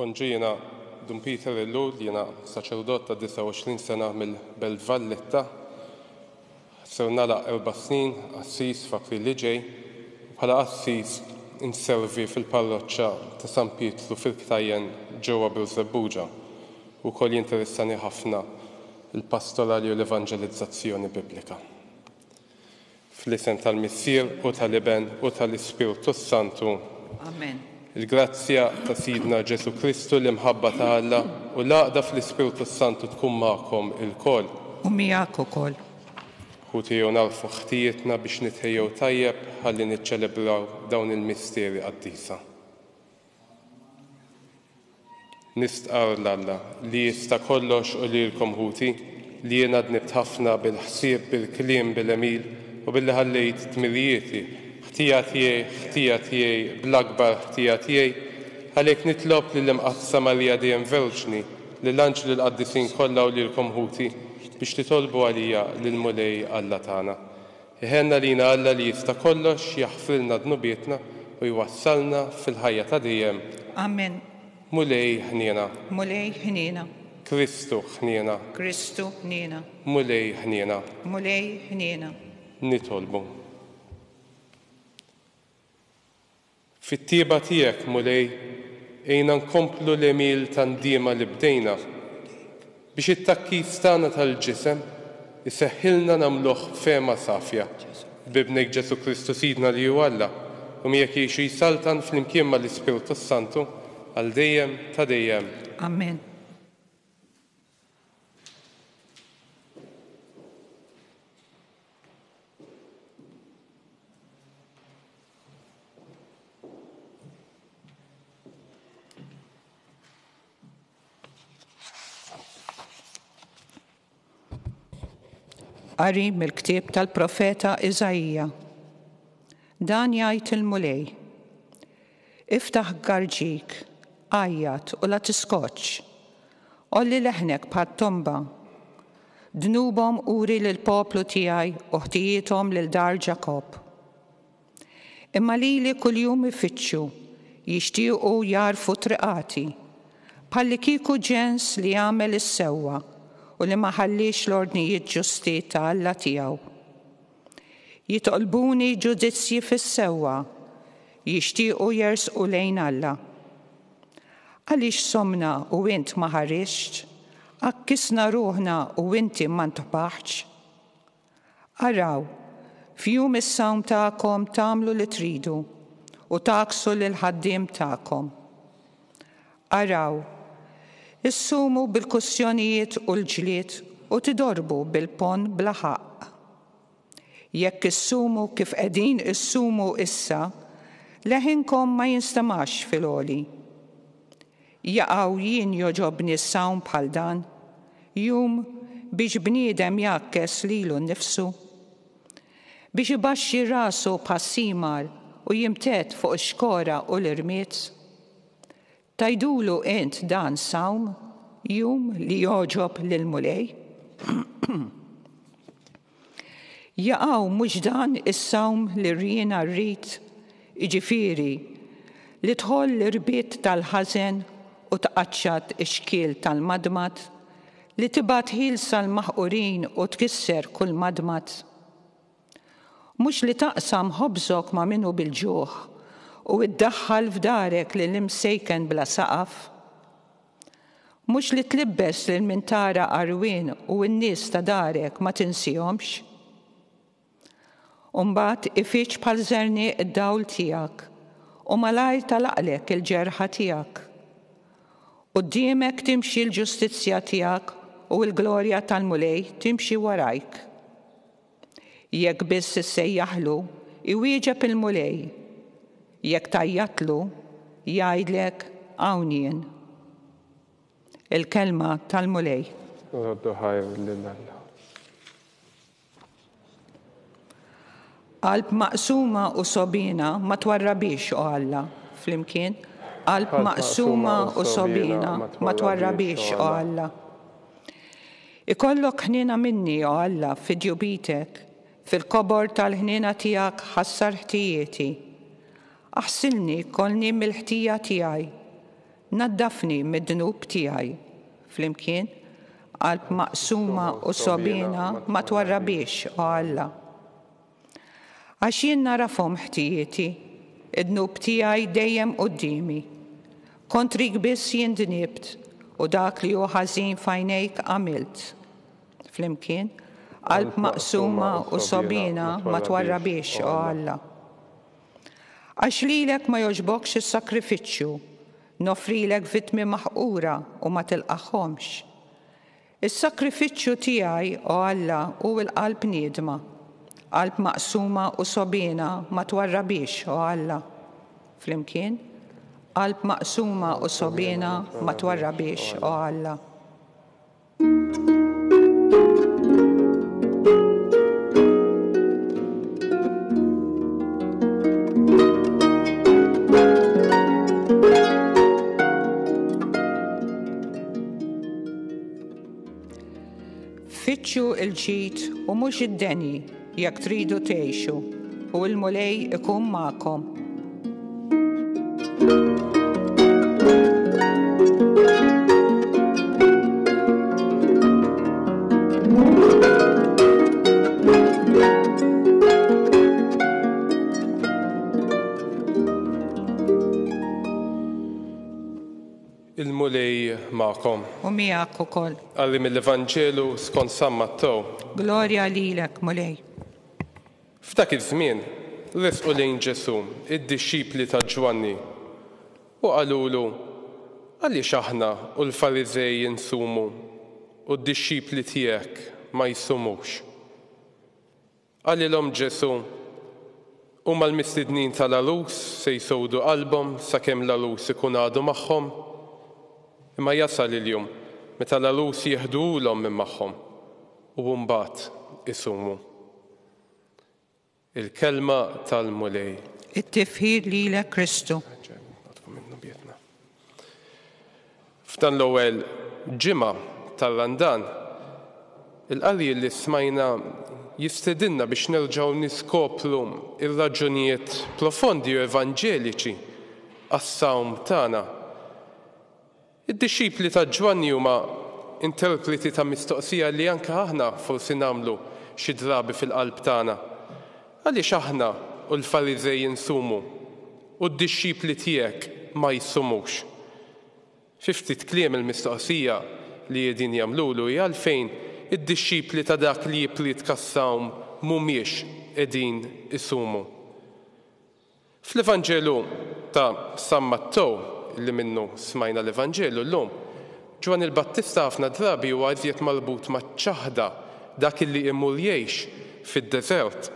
Konġina Dun Peter Illu li jena saċerdot ta' 29 sena mill-Belt Valletta. Ser nagħlaq 4 snin assis f'April li ġej. Bħala assis inservi fil-parroċċa ta' San Pietru fil-Ktajjen ġewwa Brużebbuġa u wkoll jinteressani ħafna il-pastorali u l-evanġelizzazzjoni biblika. Fl-isem tal-Missier u tal-Iben u tal-Ispiritu Santu. Amen. Il-grazzja ta' Sidna Ġesu Kristu l-imħabba ta' Alla u l-għaqda fl-Ispiritu Santu tkun magħkom il-kol. U miegħek ukoll. Ħutiju narfu ħtijietna biex nitħejjew tajjeb ħalli niċċelebraw dawn il-misteri qaddisa. Nistqar l-Alla li jista' kollox u lilkom ħuti li jiena dnibt ħafna bil-ħsieb, bil-kliem, bil-emil u billi ħallejt tmirijieti, ħtija tiegħi bl-akbar ħtija tiegħi, għalhekk nitlob lill-imqatta Marija dejjem Verġni, lill-anġli l-qaddisin kollha u lilkom ħuti biex titolbu għalija lill-Mulej Alla tagħna. Iħenna lina Alla li jista' kollox jaħfrilna dnubietna u jwassalna fil-ħajja ta' dejjem. Amen. Mulej ħniena. Mulej ħniena. Kristu ħniena. Kristu ħniena. Mulej ħniena. Mulej ħniena. Nitolbu. Fit-tieba tiegħek, Mulej, ejna nkomplu l-emil tan-diema li bdejna biex it-takkis tagħna tal-ġisem iseħħilna nagħmluh fema safja b'ibnek Ġesu Kristu Sidna li hu Alla u miegħek jgħixu jsaltan flimkien mal-Ispiritu Santu għal dejjem ta' dejjem. Amen. Qari mill-ktieb tal-profeta Iżajija. Dan jgħid il-Mulej: Iftaħ garġik, għajjat u la tiskoċ, olli leħnek bħat-tomba. Dnubhom uri lill-poplu tiegħi u ħtijiethom lil dar Ġakob. Imma lili kuljum ifittxu, jixtiequ jarfu triqati, bħalli kieku ġens li jagħmel is-sewwa u li ma ħallix l-ordnijiet ġusti ta' Alla tiegħu. Jitolbuni ġudizzji fis-sewwa, jixtiequ jersqu lejn Alla. Għaliex somna u int ma ħarixx, akkisna ruħna u inti ma ntbaħx. Araw, f'jum is-sawm tagħkom tagħmlu li tridu u taqsu lil ħaddiem tagħkom. Araw, issumu bil-kussjonijiet u l-ġlied u tidorbu bil-pon bla ħaqq. Jekk issumu kif qegħdin issumu issa, leħinkom ma jinstamax fil-għoli. Jaqgħu jien joġobni s-sawm bħal dan, jum biex bniedem jakkes lilu nnifsu, biex ibaxxi rasu bħas-simar u jimtet fuq ix-xkora u l-irmiet. Tajdulu int dan sawm, jum li joġob lil-Mulej? Jaqgħu mhux dan is-sawm li rjiena rrid, jiġifieri li tħoll l-irbiet tal-ħażen u tqaċċad ix-xkiel tal-madmat, li tibgħat ħielsa l-maħqurin u tkisser kull madmat. Mhux li taqsam ħobżok ma' minnu bil-ġuħ u iddaħħal f'darek lil imsejken bla saqaf. Mhux li tlibbes lil min tara qarwien u n-nies ta' darek ma tinsihomx. U mbagħad ifittx bħal żerniq id-dawl tiegħek u malajr talaqlek il-ġerħa tiegħek. Quddiemek timxi l-ġustizzja tiegħek u l-glorja tal-Mulej timxi warajk. Jekk biss issejjaħlu, iwieġeb il-Mulej. Jekk tajjatlu, jgħidlek hawn jien. Il-kelma tal-Mulej. Roddu ħajr lil-Alla. Qalb maqsuma u sobina ma twarrabix o Alla, flimkien. Qalb maqsuma u sobina ma twarrabix o Alla. Ikollok ħnina minni o Alla fid-ġubitek, fil-kobor tal-ħnina tiegħek ħassar ħtijieti. Aħsilni kolni mill-ħtija tiegħi, naddafni mid-dnub tiegħi flimkien qalb maqsuma u sobina ma twarrabiex o Alla. Għax jien narafhom ħtijieti, id-dnub tiegħi dejjem qudiemi. Kontrik biss jien dnibt u dak li hu ħażin f'għajnejk għamilt. Flimkien qalb maqsuma u sobina ma twarrabiex o Alla. Għax lilek ma jogħġbokx is-sakrifiċċju, nofrilek vittmi maħqura u ma tilqaħħomx. Is-sakrifiċċju tiegħi o Alla hu l-qalb niedma, qalb maqsuma u sobina ma twarrabiex o Alla. Flimkien, qalb maqsuma u sobina ma twarrabiex o Alla. Fittxu il-ġid u mhux id-denji jekk tridu tgħixu u l-mulej ikun magħkom. Il-mulej magħkom. U miegħek ukoll. Għalli mill-Evanġelu skont San Mattew. Glorja lilek, mulej. F'dak iż-żmien resqu lejn Ġesu id-dixxipli ta' Ġwanni u qalulu għaliex aħna u l-Fariżej insumu u d-dixxipli tiegħek ma jsumux. Qalilhom Ġesu huma l-mistednin tal-għalus se jsowdu qalbhom sakemm l-għalus ikun għadu magħhom. Imma jasal il-jum meta l-għalus jieħdulhom minn magħhom u mbagħad isumu. Il-kelma tal-mulej. It-tifħir lilek Kristu. F'dan l-ewwel ġimgħa tar-Randan, il-qarri li smajna jistedinna biex nerġgħu niskopru ir-raġunijiet profondi u evanġeliċi għas-sawm tagħna. Id-dixxipli ta' Ġwanni huma interpreti ta' mistoqsija li anke aħna forsi nagħmlu xi drabi fil-qalb tagħna. Għaliex aħna u l-Fariżej insumu u d-dixxipli tiegħek ma jsumux? Fi ftit kliem il-mistoqsija li qegħdin jagħmlulu hija għalfejn id-dixxipli ta' dak li jipried kas-sawm mhumiex qegħdin isumu. Fl-Evanġelu ta' San Mattew li minnu smajna l-Evanġelu llum, Ġwan il-Battista ħafna drabi huwa iżjed marbut maċ-ċaħda dak illi imur jgħix fid-deżert.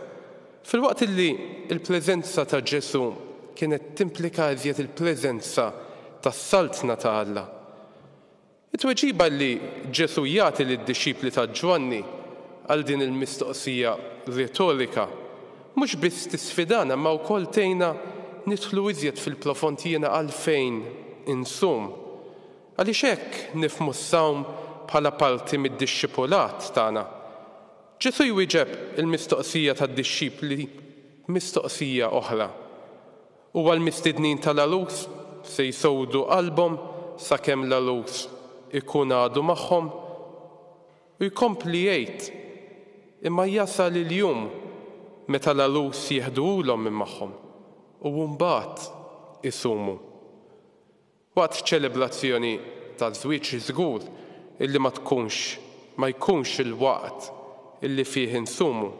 Filwaqt illi il-preżenza ta' Ġesu kienet timplika iżjed il-preżenza tas-saltna ta' Alla. It-tweġiba li Ġesu jagħti lid-dixxipli ta' Ġwanni għal din il-mistoqsija retorika mhux biss tisfidana ma wkoll tgħinna nidħlu iżjed fil-profond jiena għalfejn insum. Għaliex hekk nifhmu s-sawm bħala parti mid-dixxipulat tagħna. Ġesu jwieġeb il-mistoqsija tad-dixxipli mistoqsija oħra. Huwa l-mistednin tal-għalus se jsowdu qalbhom sakemm l-għalus ikun għadu magħhom u jkompli jgħid imma jasal il-jum meta l-għalus jieħdulhom minn magħhom u mbagħad isumu. Waqt ċelebrazzjoni ta' żwieġ żgur illi ma jkunx il-waqt illi fih insumu.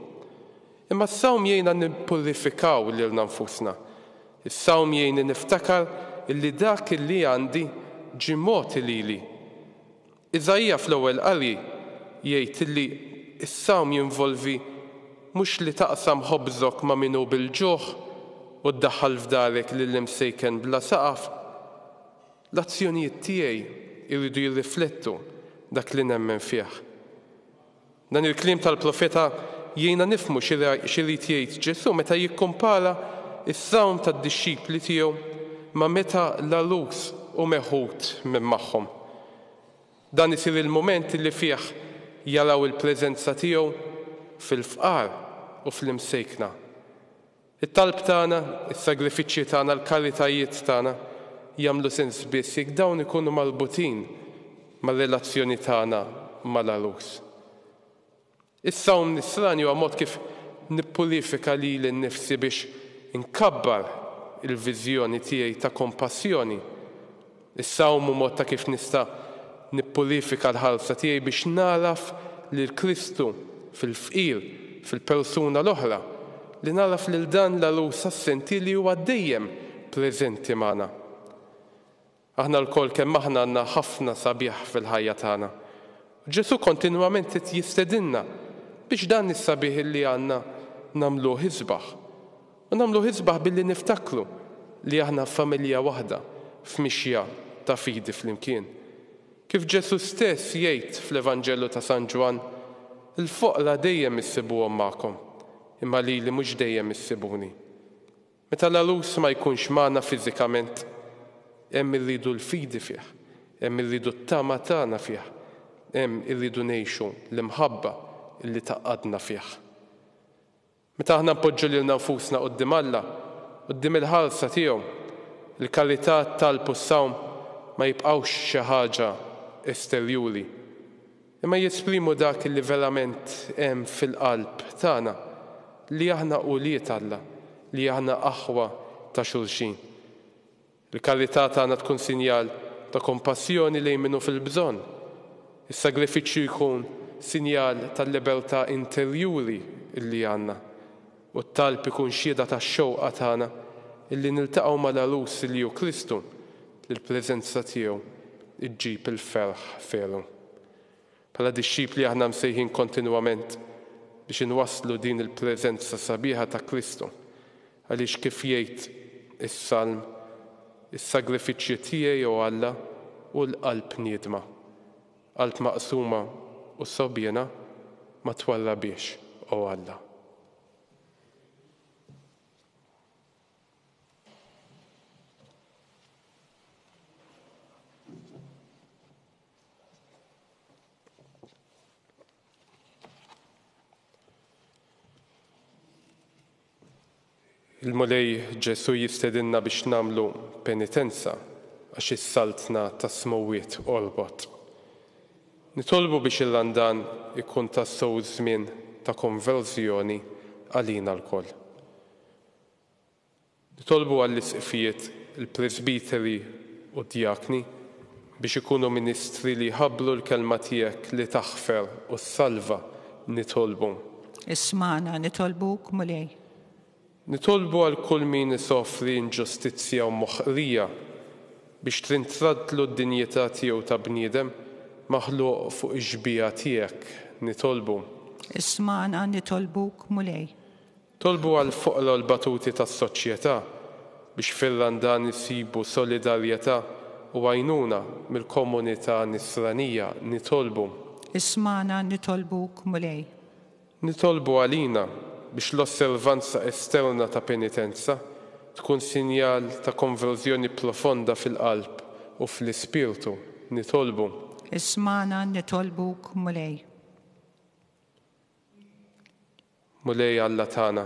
Imma s-sawm jgħinna nippurifikaw lilna nfusna. Is-sawm jgħinni niftakar illi dak illi għandi ġie mogħti lili. Iżajja fl-ewwel qari jgħid illi is-sawm jinvolvi mhux li taqsam ħobżok ma' minhu bil-ġuħ u ddaħħal f'darek lill-imsejken bla saqaf. L-azzjonijiet tiegħi jridu jirriflettu dak li nemmen fih. Dan il-kliem tal-profeta jgħinna nifhmu x'irid jgħid Ġesu meta jikkumpara is-sawm tad-dixxipli tiegħu ma' meta l-għalus u meħud minn magħhom. Dan isir il-mument li fih jaraw il-preżenza tiegħu fil-fqar u fl-imsejkna. It-talb tagħna, is-sagrifiċċji tagħna, l-karitajiet tagħna jagħmlu sens biss jekk dawn ikunu marbutin mar-relazzjoni tagħna mal-Arus. Is-sawm nisrani huwa mod kif nippurifika lili nnifsi biex inkabbar il-viżjoni tiegħi ta' kompassjoni. Is-sawm hu mod ta' kif nista' nippurifika l-ħarsa tiegħi biex naraf lil Kristu fil-fqir, fil-persuna l-oħra, li naraf lil dan l-Arus assenti li huwa dejjem preżenti magħna. Aħna l-kol kemm aħna għandna ħafna sabiħ fil-ħajja tagħna. Ġesu kontinwament qed jistedinna biex dan is-sabiħ li għandna nagħmluh isbaħ. U nagħmluh isbaħ billi niftakru li aħna familja waħda f'mixja ta' fidi flimkien. Kif Ġesu stess jgħid fl-Evanġelu ta' San Ġwan, il-foqra dejjem issibuhom magħkom, imma lili mhux dejjem issibuni. Meta l-Arus ma jkunx magħna fiżikament, hemm irridu l-fidi fih, hemm irridu t-tama tagħna fih, hemm irridu ngħixu l-imħabba illi taqadna fih. Meta aħna npoġġu lilna nfusna quddiem Alla, quddiem il-ħarsa tiegħu, il-karità talbu s-sawm ma jibqgħux xi ħaġa esterjuri, imma jesprimu dak li verament hemm fil-qalb tagħna li aħna quliet Alla, li aħna aħwa ta' xulxin. Il-karità tagħna tkun sinjal ta' kompassjoni lejn minnu fil-bżonn. Is-sagrifiċċju jkun sinjal tal-libertà interjuri illi għandna u t-talb ikun xhieda tax-xewqa tagħna illi niltaqgħu mal-Arus li hu Kristu li l-preżenza tiegħu iġġib il-ferħ feru. Bħala dixxipli aħna msejħin kontinwament biex inwasslu din il-preżenza sabiħa ta' Kristu għaliex kif jgħid is-salm is-sagrifiċċju tiegħi u Alla u l-qalb niedma. Qalb maqsuma u sobjena ma twarrabiex u Alla. Il-mulej Ġesu jistedinna biex nagħmlu penitenza għax is-saltna ta' smowiet orbot. Nitolbu biex il-Randan ikun tassew żmien ta' konverżjoni għalina l-koll. Nitolbu għall-isqfijiet il-presbiteri u djakni biex ikunu ministri li jħabbru l-kelma tiegħek li taħfer u s-salva nitolbu. Ismana nitolbuk mulej. Nitolbu għal kull min isofri inġustizzja u moħqrija biex trintradlu d-dinjità tiegħu ta' bniedem maħluq fuq iġbija tiegħek nitolbu. Ismana nitolbuk mulej. Tolbu għal foqra l-batuti tas-soċjetà biex fir-Randan isibu solidarjetà u għajnuna mill-komunità nisranija nitolbu. Ismana nitolbuk mulej. Nitolbu għalina biex l-osservanza esterna ta' penitenza tkun sinjal ta' konverżjoni profonda fil-qalb u fl-ispirtu nitolbu. Ismana nitolbuk mulej. Mulej Alla tagħna,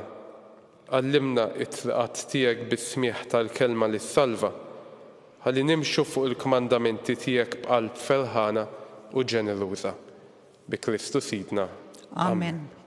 għallimna it-triqat tiegħek bis-smieħ tal-kelma li salva, ħalli nimxu fuq il-kmandamenti tiegħek b'qalb ferħana u ġeneruża. Bi Kristu Sidna. Amen.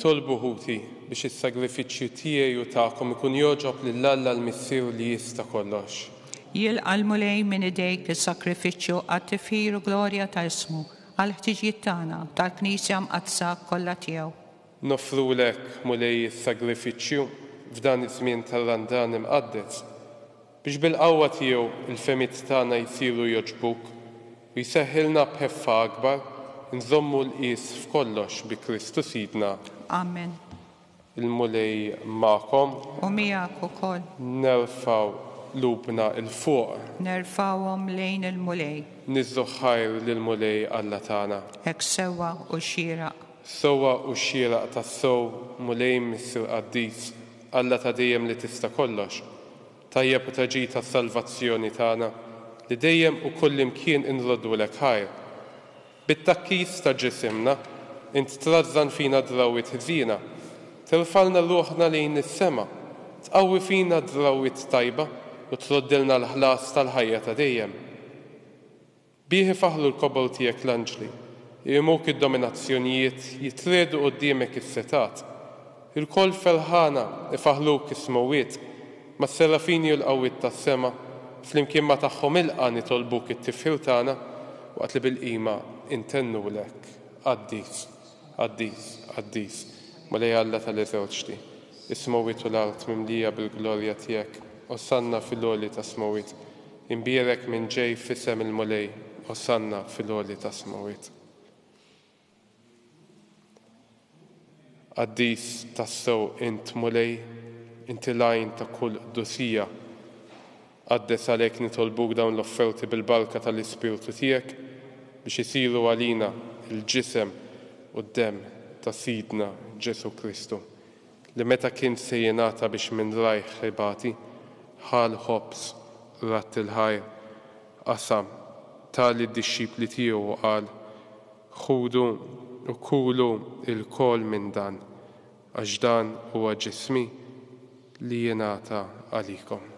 nitolbu ħuti biex is-sagrifiċċju tiegħi u tagħkom ikun jogħġob lill-Alla l-Missieru li jista' kollox. Jilqa' l-mulej minn idejk is-sakrifiċċju għat-tifħir u glorja ta' ismu għall-ħtiġijiet tagħna tal-Knisja mqaddsa kollha tiegħu. Nofrulek mulej is-sagrifiċċju f'dan iż-żmien tar-Randan imqaddes biex bil-qawwa tiegħu il-femiet tagħna jsiru jogħġbuk u jseħħilna b'ħeffa akbar nżommu l-qis f'kollox bi Kristu Sidna. Amen. Il-mulej magħkom U miegħek ukoll nerfgħu lubna il-fuq. nerfawhom lejn il-mulej Niżżu ħajr lill-mulej Alla tagħna. hekk sewwa u xieraq. Sewwa u xieraq tas-sew mulej Missier Qaddis Alla ta' dejjem li tista' kollox. Tajjeb u taġi tas-salvazzjoni tagħna li dejjem u kull imkien inroddulek ħajr. Bit-takkis ta' ġisimna int trażżan fina drawwiet ħżiena, tirfalna ruħna lejn is-sema, tqawwi fina drawwiet tajba u troddilna l-ħlas tal-ħajja ta' dejjem. Bieħi faħlu l-kobol tiegħek l-anġli, jimuk id-dominazzjonijiet jitredu quddiemek is-setat. Il-koll ferħana ifaħluk is-smowiet, ma' s-serafini u l-qawwiet tas-sema, flimkien ma' tagħhom ilqa' nitolbuk it-tifħir tagħna waqt li bil-qima intennulek Qaddis, Qaddis, Qaddis, mulej Alla tal-eżewġti, is-smowiet u l-art mimlija bil-glorja tiegħek, ossanna fil-għoli ta' smowiet, imbierek minn ġej f'isem il-mulej, ossanna fil-għoli ta' smowiet. Qaddis tassew int mulej, inti lajn ta' kull dusija, qaddes għalhekk nitolbuk dawn l-offerti bil-barka tal-Ispiritu tiegħek biex isiru għalina il-ġisem u d-dem ta' Sidna Ġesu Kristu li meta kien se jingħata biex minn rajh ħibati ħal ħobs ratt il-ħajr qasam tali d-dixxipli tiegħu qal ħudu u kulu il-kol minn dan għax dan huwa ġismi li jingħata għalikom.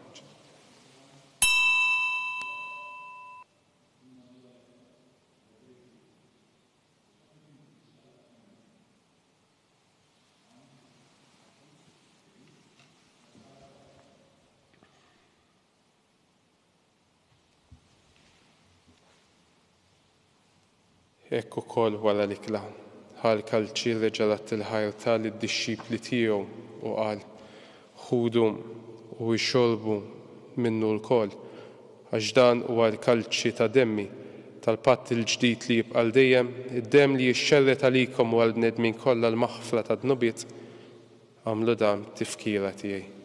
Ekku kol wara l-ikla, ħal kalċi reġalat il-ħajr tal id-dixxipli tiegħu u qal ħudu u jxorbu minnu l-kol, għax dan huwa l-kalċi ta' demmi tal-patt il-ġdid li jibqa' dejjem, id-dem li jixxerret għalikom u għal-bnedmin kollha l-maħfra ta' dnubiet, għamlu dan tifkira tiegħi.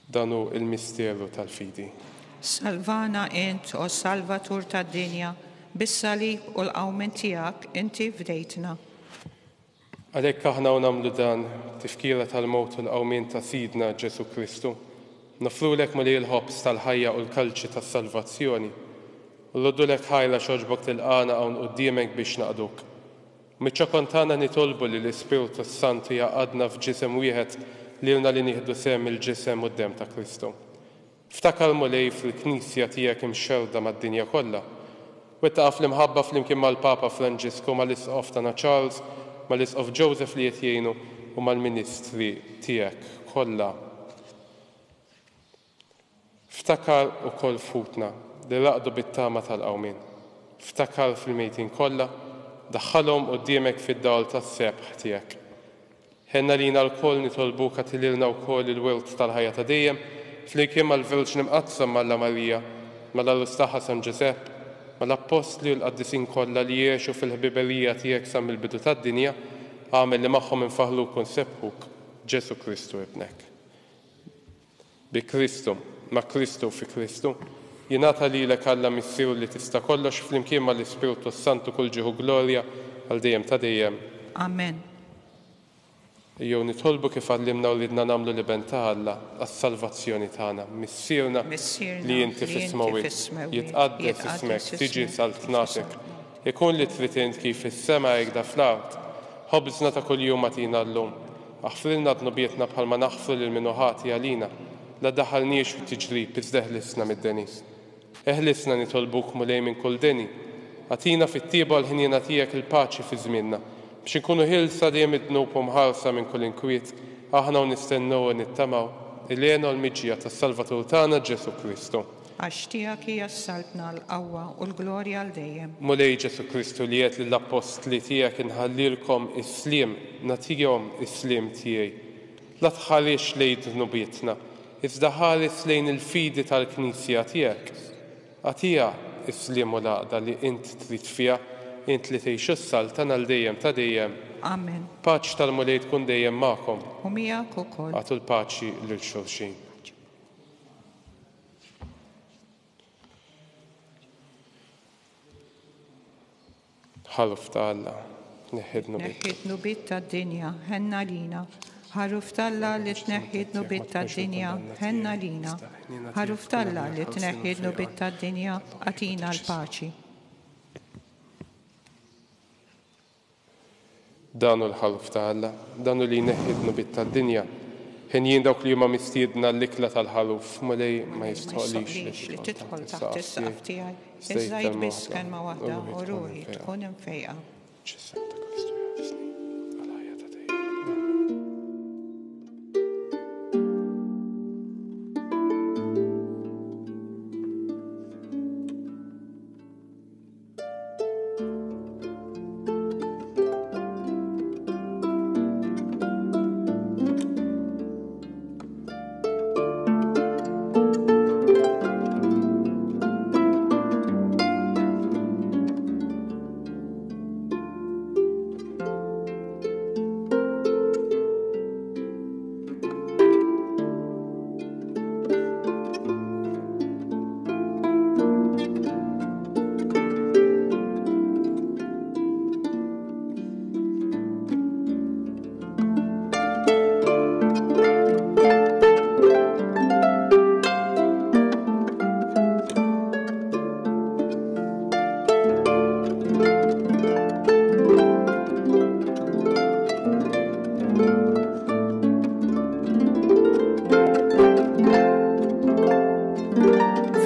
Danu il-misteru tal-fidi. Salvana int o salvatur tad-dinja, bis-salib u l-qawmen tiegħek inti fdejtna. Għalhekk aħna nagħmlu dan tifkira tal-mowt u l-qawmien ta' Sidna Ġesu Kristu, nofrulek mulej il-ħobs tal-ħajja u l-kalċi tas-salvazzjoni, u rroddulek ħajra xogħġbok tilqana hawn quddiemek biex naqduk. Miċ-ċokon tagħna nitolbu li l-Ispiritu Santu jaqadna f'ġisem wieħed lilna li nieħdu sehem il-ġisem u d-dem ta' Kristu. Ftakar mulej fil-Knisja tiegħek imxerda mad-dinja kollha. Wettaqaf l-imħabba flimkien mal-Papa Franġisku mal-Isqof tagħna Charles, mal-Isqof Joseph li qed jgħinu u mal-Ministri tiegħek kollha. Ftakar ukoll futna li raqdu bit-tama tal-qawmien. Ftakar fil-mejtin kollha, daħħalhom quddiemek fid-dawl tas-sebħ tiegħek. Ħenna lina l-koll nitolbuk għatililna wkoll il-wirt tal-ħajja ta' dejjem, flimkien mal-Verġni Mqadsam Malla Marija, mal-Arrus tagħha San Ġusepp, mal-Apostli u l-Qaddisin kollha li jgħixu fil-ħbiberija tiegħek sa mill-bidu tad-dinja, għamel li magħhom infaħluk u nsebħuk Ġesu Kristu ibnek. Bi Kristu, ma' Kristu fi Kristu, jingħata lilek Alla missieru li tista' kollox flimkien mal-Ispiritu Santu kull ġieħu glorja għal dejjem ta' dejjem. Amen. Jew nitolbu kif għallimna u ridna nagħmlu li ben ta' Alla għas-salvazzjoni tagħna, missierna li inti fis-smawiet, jitqaddes ismek, tiġi saltnatek, ikun li trid int kif fis-sema hekk fl-art. Ħobżna ta' kuljum agħtina llum. Aħfrilna dnubietna bħalma naħfru lil min hu ħati għalina. La daħalniex fit-tiġrib iżda eħlisna mid-deni. Eħlisna nitolbuk mulej minn kull deni. Għatina fit-tieba l-ħinjena tiegħek il-paċi fi żmienna biex inkunu ħilsa dejjem id-dnub u mħarsa minn kull inkwiet aħna u nistennew u nittamaw il-għena u l-miġġija tas-Salvatur tagħna Ġesu Kristu. Għax tiegħek hija s-salbna l-qawwa u l-glorja għal dejjem. Mulej Ġesu Kristu li qed lill-apostli tiegħek inħallilkom is-sliem, nagħtihom is-sliem tiegħi. La tħarix lejn dnubietna, iżda ħares lejn il-fidi tal-Knisja tiegħek. Għatija is-sliem u l-għaqda li int trid fiha, int li tgħix is-saltan għal dejjem ta' dejjem. Amen. Paċi tal-mulej tkun dejjem magħkom. U miegħek ukoll. Għatu l-paċi lil xulxin. ħaruf ta' Alla, neħħid nubit tad-dinja, ħenna lina. ħaruf ta' Alla li tneħħid nubit tad-dinja, ħenna lina. ħaruf ta' Alla li tneħħid nubit tad-dinja, għatina l-paċi. Danu l-ħaruf ta' Alla, danu li neħħid nubit tad-dinja. Ħin jien dawk li huma mistiedna l-ikla tal-ħaruf, mulej ma jistħoqlix li tidħol taħt is-saqf tiegħi. Iżżajt biss kelma waħda u ruħi tkun imfejqa.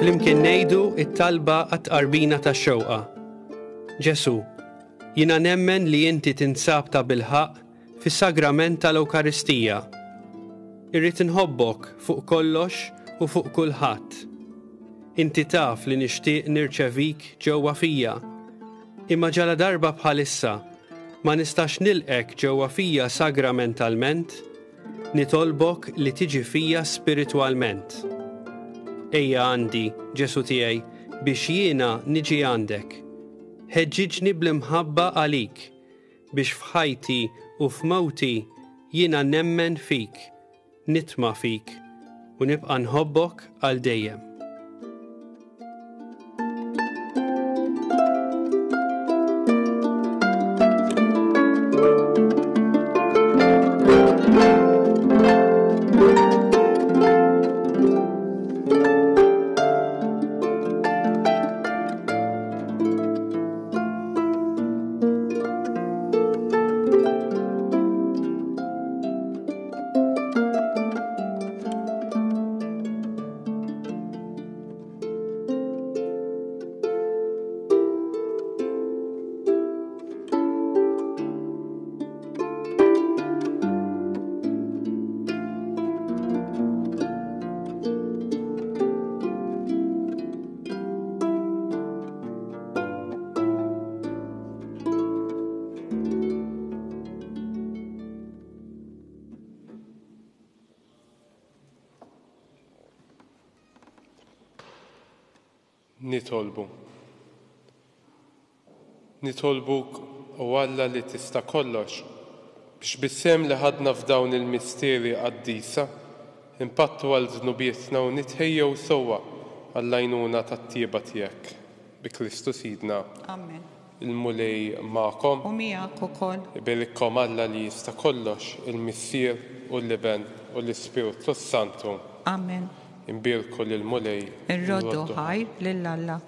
Flimkien ngħidu it-talba għat-qarbina tax-xewqa. Ġesu, jiena nemmen li inti tinsab ta' bilħaq fis-sagrament tal-Ewkaristija. Irrid inħobbok fuq kollox u fuq kulħadd. Inti taf li nixtieq nirċevik ġewwa fija. Imma ġala darba bħalissa ma nistax nilqek ġewwa fija sagramentalment, nitolbok li tiġi fija spiritwalment. Ejja għandi, Ġesu tiegħi, biex jiena niġi għandek. Ħeġġiġni bl-imħabba għalik, biex f'ħajti u f'mewti jiena nemmen fik, nitma' fik, u nibqa' nħobbok għal dejjem. Nitolbuk u Alla li tista' kollox biex bissem li ħadna f'dawn il-mistieri qaddisa impattu għal dnubietna u nitħejjew sewwa għall-għajnuna tat-tieba tiegħek bi Kristu Sidna. Amen. Il-mulej magħkom U miegħek ukoll. Iberilkom Alla li jista' kollox il-Missier u l-Liben u l-Ispiritu Santu. Amen. Imbirku lil-mulej. Irroddu ħajr lil Alla.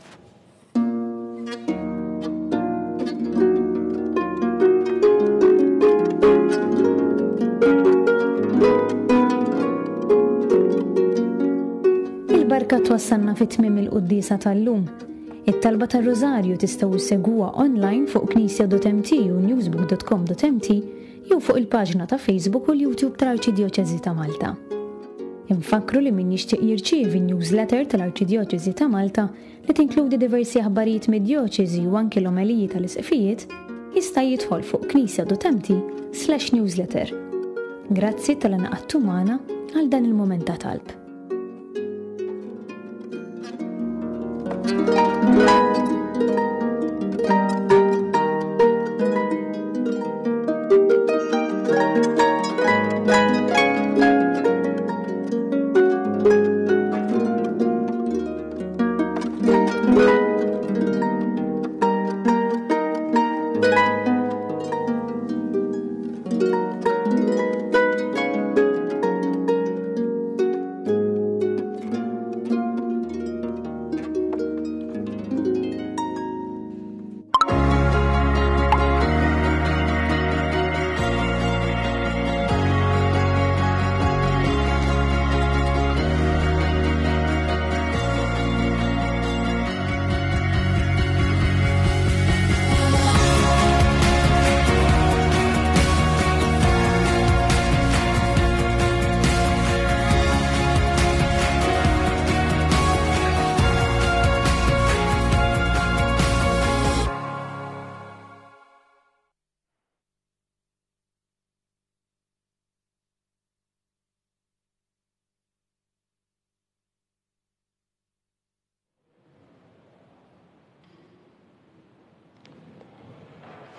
twassalna fit-tmiem il-qudiesa tal-lum. It-talba tar-Rożarju tistgħu issegwuha online fuq knisja.mt u newsbook.com.mt jew fuq il-paġna ta' Facebook u l-YouTube tal-Arċidjoċeżi ta' Malta. Infakru li min jixtieq jirċievi newsletter tal-Arċidjoċeżi ta' Malta li tinkludi diversi aħbarijiet mid-djoċeżi u anke l-omeliji tal-isqfijiet jista' jidħol fuq knisja.mt/newsletter. Grazzi tal-inqadtu magħna għal dan il-mument ta' talb.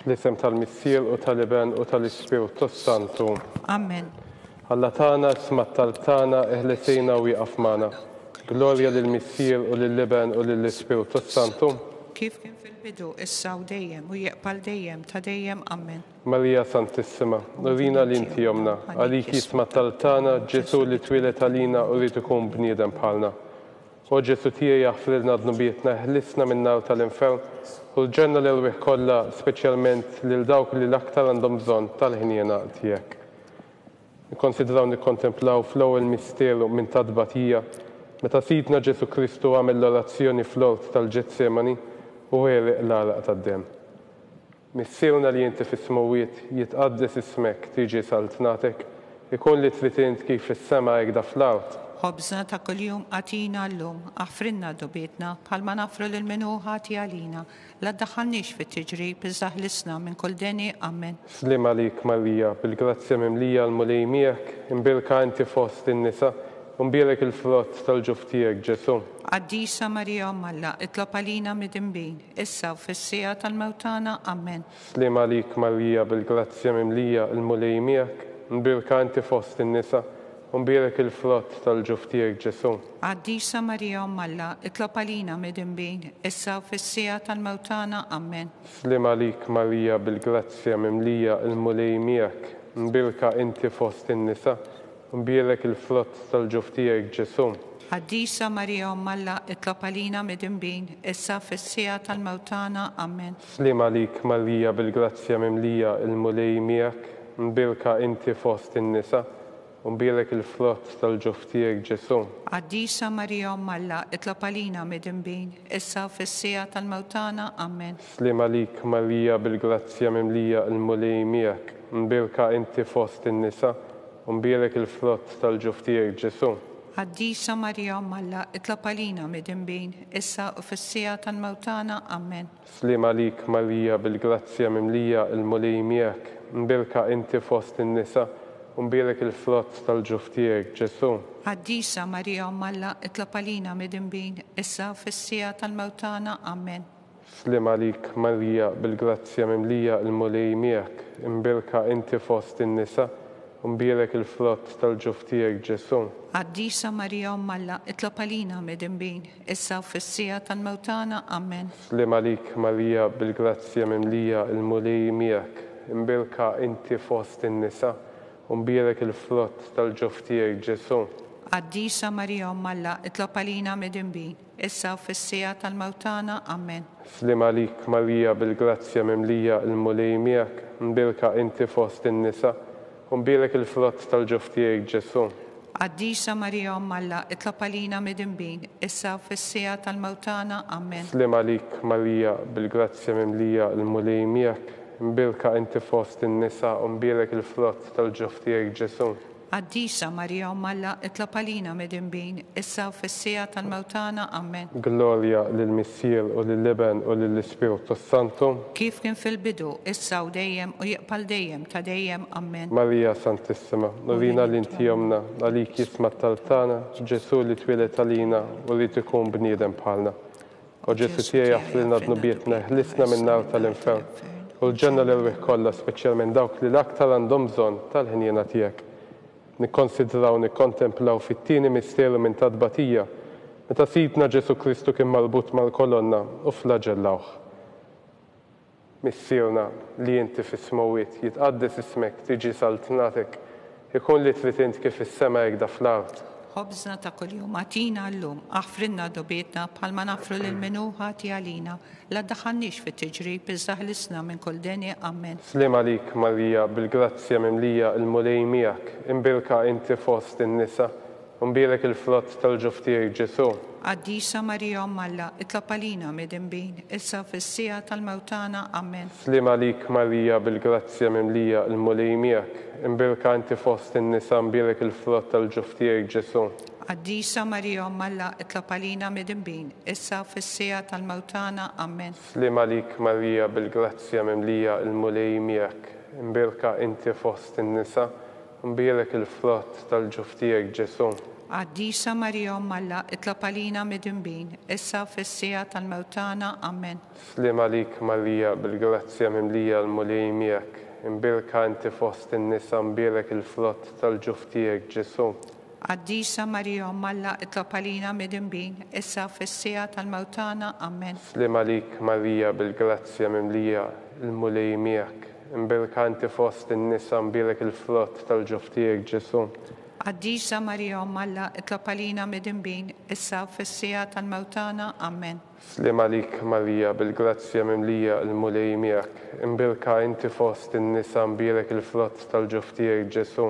L-isem tal-Missier u tal-Iben u tal-Ispiritu Santu. Amen. Alla tana smat tal-tana eħlesejna u jaqaf magħna. Glorja lill-Missier u lill-Iben u lill-Ispiritu Santu. Kif kien fil-bidu issa u dejjem u jeqbal dejjem ta' dejjem. Amen. Marija Santissima, nurina li inti jomna, għaliki smat tal-tana Ġesu li twilet għalina u rrid ikun bniedem bħalna. U Ġesu tiegħi jaħfrilna d-nubietna ħlisna min-nar tal-infern u l-ġenna l-irwieħ kollha speċjalment lil dawk li l-aktar għandhom bżonn tal-ħniena tiegħek. Nikkonsidraw nikkontemplaw fl-ewwel misteru minn tadbatija meta Sidna Ġesu Kristu għamel l-orazzjoni fl-ort tal-Ġetsemani u għeriq l-għaraq tad-demm. Missierna li inti fis-smawiet jitqaddes ismek tiġi saltnatek, ikun li trid int kif is-sema hekk fl-art. Ħobżna ta' kuljum għatina llum, aħfrinna dubietna, bħalma nafru l-menu ħati għalina, la ddaħħalniex fit-tiġrib, iżda ħlisna minn kull deni. Amen. Slim għalik Marija, bil-grazzja mimlija l-mulej miegħek, imbirka inti fost in-nisa, u mbierek il-frott tal-ġuf tiegħek Ġesu. Qaddisa Marija Alla, itlob għalina mid-imbin, issa u fis-sija tal-mewtana. Amen. Slim għalik Marija, bil-grazzja mimlija l-mulej miegħek, imbirka inti fost in-nisa, Umbierek il-frott tal-ġuf tiegħek Ġesu. Qaddisa Marija Alla, itlob għalina mid-imbin, issa u fis-sija tal-mewtana. Amen. Slim għalik Marija, bil-grazzja mimlija l-mulej miegħek, imbirka inti fost in-nisa, umbierek il-frott tal-ġuf tiegħek Ġesu. Qaddisa Marija Alla, itlob għalina mid-imbin, issa fis-sija tal-mewtana. Amen. Slim għalik Marija, bil-grazzja mimlija l-mulej miegħek, imbirka inti fost in-nisa, umbierek il-frott tal-ġuf tiegħek Ġesu. Qaddisa Marija Alla, itlob għalina mid-imbin, issa u fis-sija tal-mewtana. Amen. Slim għalik Marija, bil-grazzja mimlija l-mulej miegħek, imbirka inti fost in-nisa, umbierek il-frott tal-ġuf tiegħek Ġesu. Qaddisa Marija Alla, itlob għalina mid-imbin, issa u fis-sija tal-mewtana. Amen. Slim għalik Marija, bil-grazzja mimlija l-mulej miegħek, imbirka inti fost in-nisa, umbierek il-frott tal-ġuf tiegħek Ġesu. Qaddisa Marija Alla, itlob għalina mid-imbin, issa u fis-sija tal-mewtana. Amen. Slim għalik Marija, bil-grazzja mimlija l-mulej miegħek, imbirka inti fost in-nisa, umbierek il-frott tal-ġuf tiegħek Ġesu. Qaddisa Marija Alla, itlob għalina mid-imbin, issa u fis-sija tal-mewtana. Amen. Slim għalik Marija, bil-grazzja mimlija l-mulej miegħek, imbirka inti fost in-nisa, umbierek il-frott tal-ġuf tiegħek Ġesu. Qaddisa Marija Alla, itlob għalina mid-imbin, issa u fis-sija tal-mewtana. Amen. Slim għalik Marija, bil-grazzja mimlija l-mulej miegħek, imbirka inti fost in-nisa, umbierek il-frott tal-ġuf tiegħek Ġesu. Qaddisa Marija Umm Alla, itlob għalina midinbin, issa u fis-sija tal-mewtana. Amen. Slim għalik Marija, bil-grazzja mimlija il-mulej miegħek, mbirka inti fost in-nisa u mbirek il-frott tal-ġuf tiegħek Ġesu. Qaddisa Marija Umm Alla, itlob għalina midinbin, issa u fis-sija tal-mewtana. Amen. Gloria lill-Missier u lill-Iben u lill-Ispiritu Santu. Kif kien fil-bidu, issa u dejjem u jiqbal dejjem ta' dejjem. Amen. Marija Santissima, nurina l-inti jomna, għalik jisma tal-tana, Ġesu li twilet għalina u li tikun bniedem bħalna. U Ġesu tiegħi jaffrilna dnubietna, ħlisna minn nar tal-infern. U l-ġenna l-irwih kollha, speċjalment dawk li l-aktar għandhom bżonn tal-ħinjena tiegħek. Nikkonsidraw, nikkontemplaw fit-tieni misteru minn tadbatija, meta sidna Ġesu Kristu kien marbut mal-kolonna u flagellawh. Missierna li inti fis-smowiet jitqaddes ismek tiġi saltnatek, ikun li trid int kif is-sema hekk fl-art. Ħobżna ta' kuljum atina llum, aħfrinna dobietna bħalma nafru lil minuħa għalina, la ddaħħalniex fit-tiġrib iżda ħlisna minn kull deni. Amen. Slim għalik Marija, bil-grazzja mimlija il-mulej miegħek, imbirka inti fost in-nisa, u mbirek il-frott tal-ġuf tiegħek Ġesu. Qaddisa Marija Umm Alla, itlob għalina midinbin, issa fis-sija tal-mewtana. Amen. Slim għalik Marija, bil-grazzja mimlija il-mulej miegħek, imbirka inti fost in-nisa, mbirek il-frott tal-ġuf tiegħek Ġesu. Qaddisa Marija Umm Alla, itlob għalina midinbin, issa fis-sija tal-mewtana. Amen. Slim għalik Marija, bil-grazzja mimlija il-mulej miegħek, imbirka inti fost in-nisa, mbirek il-frott tal-ġuf tiegħek Ġesu. Qaddisa Marija Umm Alla, itlob għalina midinbin, issa fis-sija tal-mewtana. Amen. Slim għalik Marija, bil-grazzja mimlija il-mulej miegħek, imbirka inti fost in-nisa, mbirek il-frott tal-ġuf tiegħek Ġesu. Qaddisa Marija Umm Alla, itlob għalina midinbin, issa fis-sija tal-mewtana. Amen. Slim għalik Marija, bil-grazzja mimlija il-mulej miegħek, imbirka inti fost in-nisa, mbirek il-frott tal-ġuf tiegħek Ġesu. Qaddisa Marija Umm Alla, itlob għalina midinbin, issa fis-sija tal-mewtana. Amen. Slim għalik Marija, bil-grazzja mimlija il-mulej miegħek, imbirka inti fost in-nisa, mbirek il-frott tal-ġuf tiegħek Ġesu.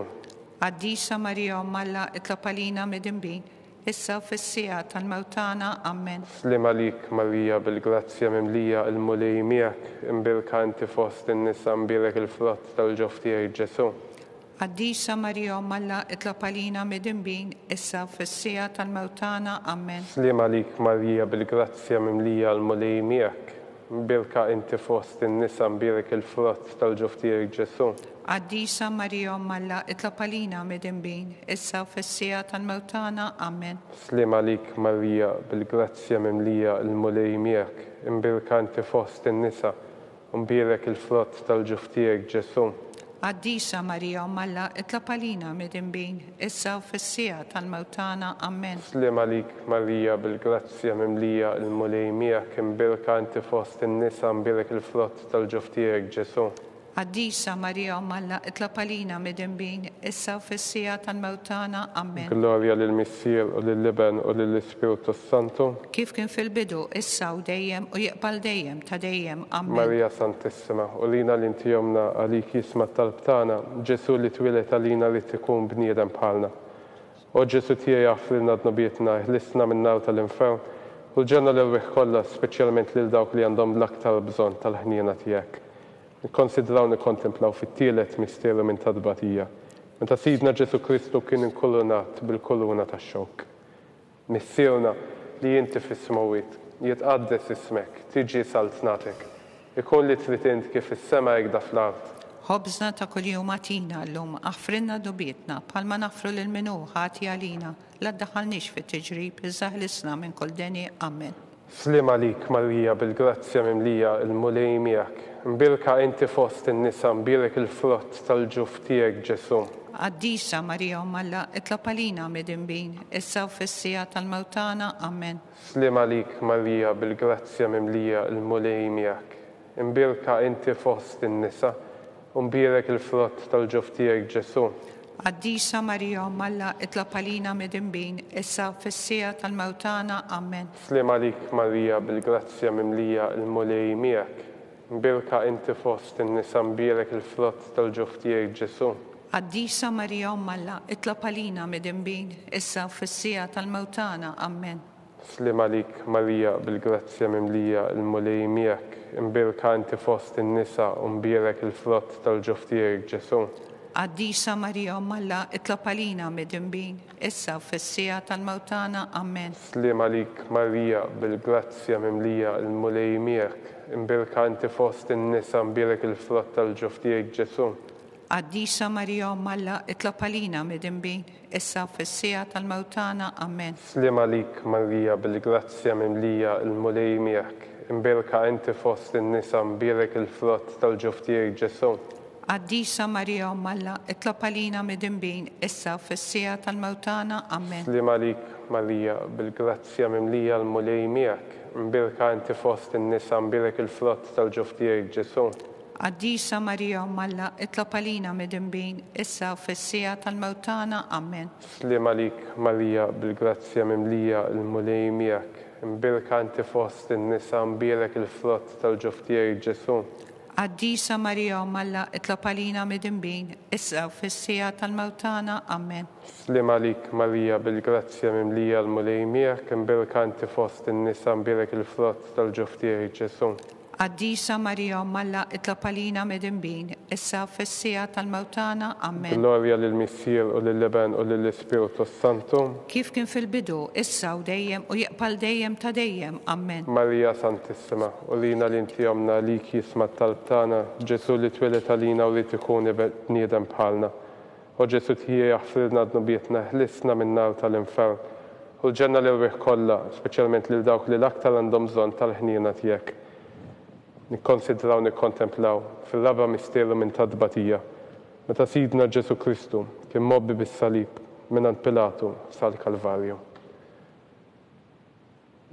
Qaddisa Marija Umm Alla, itlob għalina midinbin, issa fis-sija tal-mewtana. Amen. Slim għalik Marija, bil-grazzja mimlija il-mulej miegħek, imbirka inti fost in-nisa, mbirek il-frott tal-ġuf tiegħek Ġesu. Qaddisa Marija Umm Alla, itlob għalina midinbin, issa fis-sija tal-mewtana. Amen. Slim għalik Marija, bil-grazzja mimlija il-mulej miegħek, imbirka inti fost in-nisa, mbirek il-frott tal-ġuf tiegħek Ġesu. Qaddisa Marija Umm Alla, itlob għalina midinbin, issa fis-sija tal-mewtana. Amen. Slim għalik Marija, bil-grazzja mimlija il-mulej miegħek, imbirka inti fost in-nisa, mbirek il-frott tal-ġuf tiegħek Ġesu. Qaddisa Marija Umm Alla, itlob għalina midinbin, issa fis-sija tal-mewtana. Amen. Slim għalik Marija, bil-grazzja mimlija il-mulej miegħek, imbirka inti fost in-nisa, mbirek il-frott tal-ġuf tiegħek Ġesu. Qaddisa Marija Umm Alla, itlob għalina midinbin, issa fis-sija tal-mewtana. Amen. Gloria lill-Missier u lill-Iben u lill-Ispiritu Santu. Kif kien fil-bidu, issa u dejjem u jiqbal dejjem ta' dejjem. Amen. Marija Santissima, u lina l-inti jomna għalik jisma tal-btana, Ġesu li twilet għalina li tikun bniedem bħalna. U Ġesu tiegħi jaffrilna dnubietna, ħlisna minn nar tal-infern, u l-ġenna l-irwih kollha, speċjalment lil dawk li għandhom l-aktar bżonn tal-ħniena tiegħek. Nikkonsidraw, nikkontemplaw fit-tielet misteru minn tadbatija, meta sidna Ġesu Kristu kien inkurunat bil-kuruna tax-xokk. Missierna li inti fis-smowiet jitqaddes ismek, tiġi saltnatek, ikun li trid int kif is-sema hekk fl-art. Ħobżna ta' kuljum atina llum, aħfrinna dobietna bħalma nafru lil minuħa għalina, la ddaħħalniex fit-tiġrib iżda ħlisna minn kull deni. Amen. Slim għalik Marija, bil-grazzja mimlija il-mulej miegħek, mbirka inti fost in-nisa, mbirek il-frott tal-ġuf tiegħek Ġesu. Qaddisa Marija Umm Alla, itlob għalina midinbin, issa fis-sija tal-mewtana. Amen. Slim għalik Marija, bil-grazzja mimlija il-mulej miegħek, imbirka inti fost in-nisa, mbirek il-frott tal-ġuf tiegħek Ġesu. Qaddisa Marija Umm Alla, itlob għalina midinbin, issa fis-sija tal-mewtana. Amen. Slim għalik Marija, bil-grazzja mimlija il-mulej miegħek, mbirka inti fost in-nisa, mbirek il-frott tal-ġuf tiegħek Ġesu. Qaddisa Marija Umm Alla, itlob għalina midinbin, issa u fis-sija tal-mewtana. Amen. Slim għalik Marija bil-grazzja mimlija il-mulej miegħek, imbirka inti fost in-nisa u mbierek il-frott tal-ġuf tiegħek Ġesu. Qaddisa Marija Umm Alla, itlob għalina midinbin, issa u fis-sija tal-mewtana. Amen. Slim għalik Marija bil-grazzja mimlija il-mulej miegħek, imbirka inti fost in-nisa mbierek il-frott tal-ġuf tiegħek Ġesu. Qaddisa Marija Umm Alla, itlob għalina midinbin, issa u fis-sija tal-mewtana. Amen. Slim għalik Marija bil-grazzja mimlija il-mulej miegħek, imbirka inti fost in-nisa mbierek il-frott tal-ġuf tiegħek Ġesu. Qaddisa Marija Umm Alla, itlob għalina midinbin, issa u fis-sija tal-mewtana. Amen. Slim għalik Marija bil-grazzja mimlija il-mulej miegħek, imbirka inti fost in-nisa mbierek il-frott tal-ġuf tiegħek Ġesu. Qaddisa Marija Umm Alla, itlob għalina midinbin, issa u fis-sija tal-mewtana. Amen. Slim għalik Marija bil-grazzja mimlija il-mulej miegħek, imbirka inti fost in-nisa mbierek il-frott tal-ġuf tiegħek Ġesu. Qaddisa Marija Umm Alla, itlob għalina midinbin, issa u fis-sija tal-mewtana. Amen. Slim għalik Marija bil-grazzja mimlija il-mulej miegħek, imbirka inti fost in-nisa mbierek il-frott tal-ġuf tiegħek Ġesu. Qaddisa Marija Umm Alla, itlob għalina midinbin, issa u fis-sija tal-mewtana. Amen. Glorja lill-Missier u lill-Leben u lill-Ispiritu Santu. Kif kien fil-bidu, issa u dejjem u jaqbal dejjem ta' dejjem. Amen. Marija Santissima, u lina li inti għamna li jisma talb tagħna, Ġesu li twilet għalina u li tikuni bniedem bħalna. U Ġesu tijie jaħfridna d-nubietna, ħlisna minn nar tal-infern. U l-ġenna l-irwieħ kollha, speċjalment lil dawk li l-aktar għandhom bżonn tal-ħniena tiegħek. Nikkonsidraw, nikkontemplaw fil-raba misteru minn tadbatija. Meta Sidna Ġesu Kristu kien mobbi bis-salib minn Pilatu sal-Kalvarju.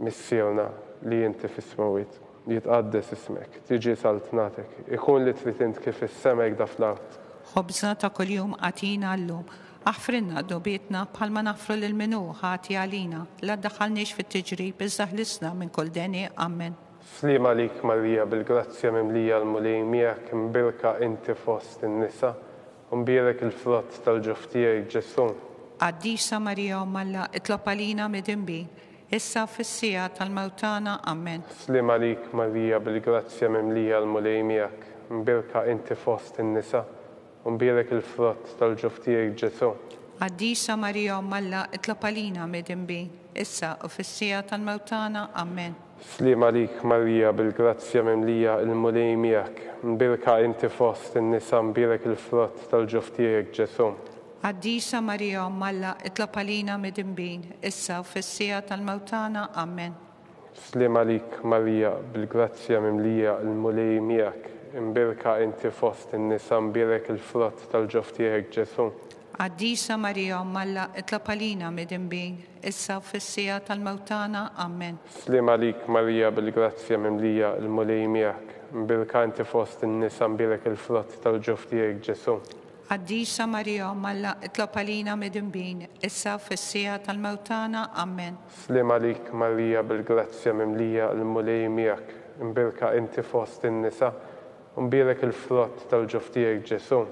Missierna li inti fis-smawiet, jitqaddes ismek, tiġi saltnatek, ikun li trid int kif is-semek da fl-art. Ħobżna ta' kuljum għatina llum, aħfrinna dubietna bħalma naħfru lil minu ħati għalina, la ddaħħalniex fit-tiġrib iżda ħlisna minn kull deni. Amen. Slim għalik Marija bil-grazzja mimlija l-mulej miegħek, imbirka inti fost in-nisa u mbierek il-frott tal-ġuf tiegħek Ġesu. Qaddisa Marija Umm Alla, itlob għalina midinbin, issa fis-sija tal-mewtana. Amen. Slim għalik Marija bil-grazzja mimlija l-mulej miegħek, imbirka inti fost in-nisa u mbierek il-frott tal-ġuf tiegħek Ġesu. Qaddisa Marija Umm Alla, itlob għalina midinbin, issa u fis-sija tal-mewtana. Amen. Slim għalik Marija bil-grazzja mimlija il-mulej miegħek, imbirka inti fost in-nisa mbierek il-frott tal-ġuf tiegħek Ġesu. Qaddisa Marija Umm Alla, itlob għalina midinbin, issa u fis-sija tal-mewtana. Amen. Slim għalik Marija bil-grazzja mimlija il-mulej miegħek, imbirka inti fost in-nisa mbierek il-frott tal-ġuf tiegħek Ġesu. Qaddisa Marija Umm Alla, itlob għalina midinbin, issa u fis-sija tal-mewtana. Amen. Slim għalik Marija bil-grazzja mimlija il-mulej miegħek, imbirka inti fost in-nisa mbierek il-frott tal-ġuf tiegħek Ġesu. Qaddisa Marija Umm Alla, itlob għalina midinbin, issa u fis-sija tal-mewtana. Amen. Slim għalik Marija bil-grazzja mimlija il-mulej miegħek, imbirka inti fost in-nisa mbierek il-frott tal-ġuf tiegħek Ġesu.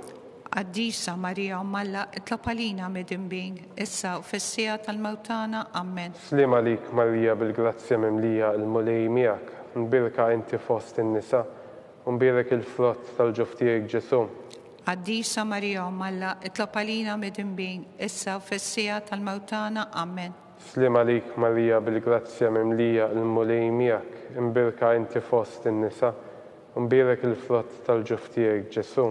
Qaddisa Marija Umm Alla, itlob għalina midinbin, issa u fis-sija tal-mewtana. Amen. Slim għalik Marija bil-grazzja mimlija il-mulej miegħek, imbirka inti fost in-nisa mbierek il-frott tal-ġuf tiegħek Ġesu. Qaddisa Marija Umm Alla, itlob għalina midinbin, issa u fis-sija tal-mewtana. Amen. Slim għalik Marija bil-grazzja mimlija il-mulej miegħek, imbirka inti fost in-nisa mbierek il-frott tal-ġuf tiegħek Ġesu.